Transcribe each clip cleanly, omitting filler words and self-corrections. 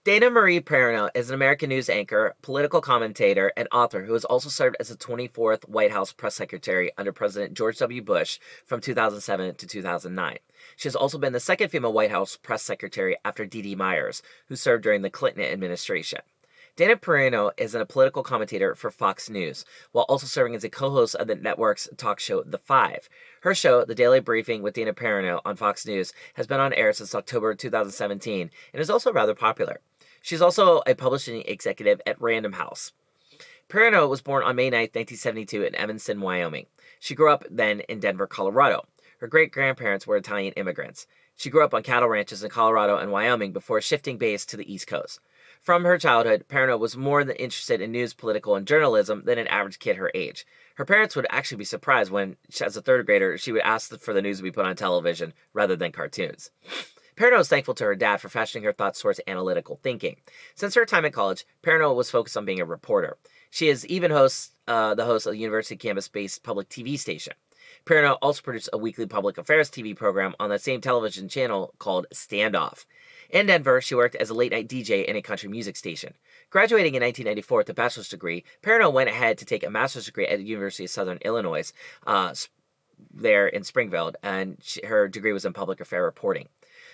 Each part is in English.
Dana Marie Perino is an American news anchor, political commentator, and author who has also served as the 24th White House press secretary under President George W. Bush from 2007 to 2009. She has also been the second female White House press secretary after Dee Dee Myers, who served during the Clinton administration. Dana Perino is a political commentator for Fox News, while also serving as a co-host of the network's talk show The Five. Her show, The Daily Briefing with Dana Perino on Fox News, has been on air since October 2017 and is also rather popular. She's also a publishing executive at Random House. Perino was born on May 9, 1972 in Evanston, Wyoming. She grew up then in Denver, Colorado. Her great-grandparents were Italian immigrants. She grew up on cattle ranches in Colorado and Wyoming before shifting base to the East Coast. From her childhood, Perino was more than interested in news, political, and journalism than an average kid her age. Her parents would actually be surprised when, as a third grader, she would ask for the news to be put on television rather than cartoons. Perino is thankful to her dad for fashioning her thoughts towards analytical thinking. Since her time in college, Perino was focused on being a reporter. She is even the host of the university campus-based public TV station. Perino also produced a weekly public affairs TV program on the same television channel called Standoff. In Denver, she worked as a late-night DJ in a country music station. Graduating in 1994 with a bachelor's degree, Perino went ahead to take a master's degree at the University of Southern Illinois, there in Springfield, and her degree was in public affairs reporting.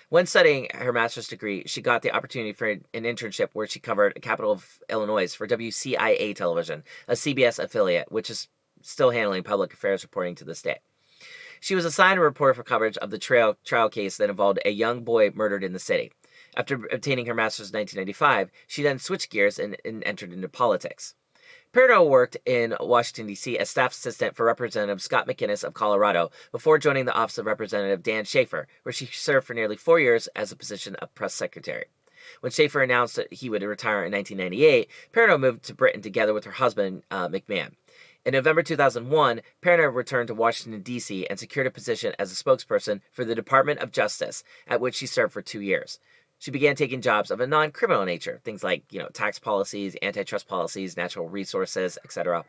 When studying her master's degree, she got the opportunity for an internship where she covered the capital of Illinois for WCIA Television, a CBS affiliate, which is still handling public affairs reporting to this day. She was assigned a reporter for coverage of the trial case that involved a young boy murdered in the city. After obtaining her master's in 1995, she then switched gears and entered into politics. Perino worked in Washington, D.C. as staff assistant for Representative Scott McInnes of Colorado before joining the office of Representative Dan Schaefer, where she served for nearly 4 years as the position of press secretary. When Schaefer announced that he would retire in 1998, Perino moved to Britain together with her husband, McMahon. In November 2001, Perino returned to Washington, D.C. and secured a position as a spokesperson for the Department of Justice, at which she served for 2 years. She began taking jobs of a non-criminal nature, things like, tax policies, antitrust policies, natural resources, etc.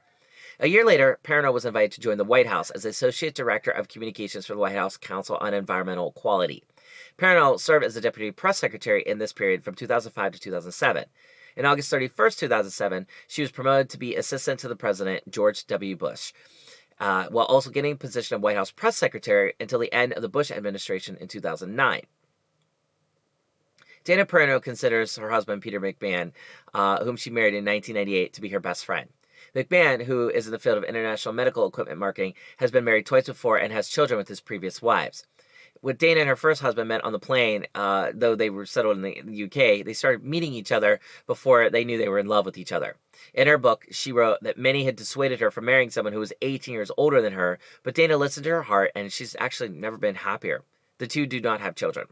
A year later, Perino was invited to join the White House as Associate Director of Communications for the White House Council on Environmental Quality. Perino served as the Deputy Press Secretary in this period from 2005 to 2007. On August 31, 2007, she was promoted to be Assistant to the President, George W. Bush, while also getting the position of White House Press Secretary until the end of the Bush administration in 2009. Dana Perino considers her husband, Peter McMahon, whom she married in 1998, to be her best friend. McMahon, who is in the field of international medical equipment marketing, has been married twice before and has children with his previous wives. When Dana and her first husband met on the plane, though they were settled in the UK, they started meeting each other before they knew they were in love with each other. In her book, she wrote that many had dissuaded her from marrying someone who was 18 years older than her, but Dana listened to her heart, and she's actually never been happier. The two do not have children.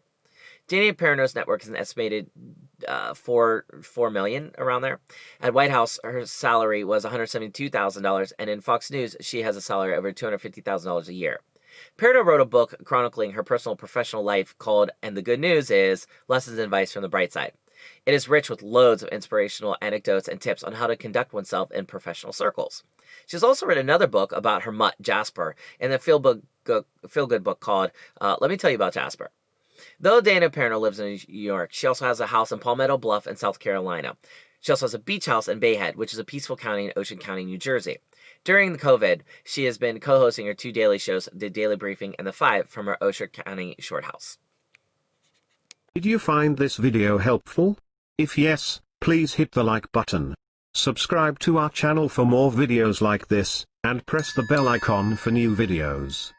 Dana Perino's network is an estimated $4 million around there. At White House, her salary was $172,000, and in Fox News, she has a salary of over $250,000 a year. Perino wrote a book chronicling her personal and professional life called "And the Good News Is Lessons and Advice from the Bright Side." It is rich with loads of inspirational anecdotes and tips on how to conduct oneself in professional circles. She's also written another book about her mutt, Jasper, and a feel-good book called Let Me Tell You About Jasper. Though Dana Perino lives in New York, she also has a house in Palmetto Bluff in South Carolina. She also has a beach house in Bayhead, which is a peaceful county in Ocean County, New Jersey. During the COVID, she has been co-hosting her 2 daily shows, The Daily Briefing and The Five, from her Ocean County short house. Did you find this video helpful? If yes, please hit the like button. Subscribe to our channel for more videos like this, and press the bell icon for new videos.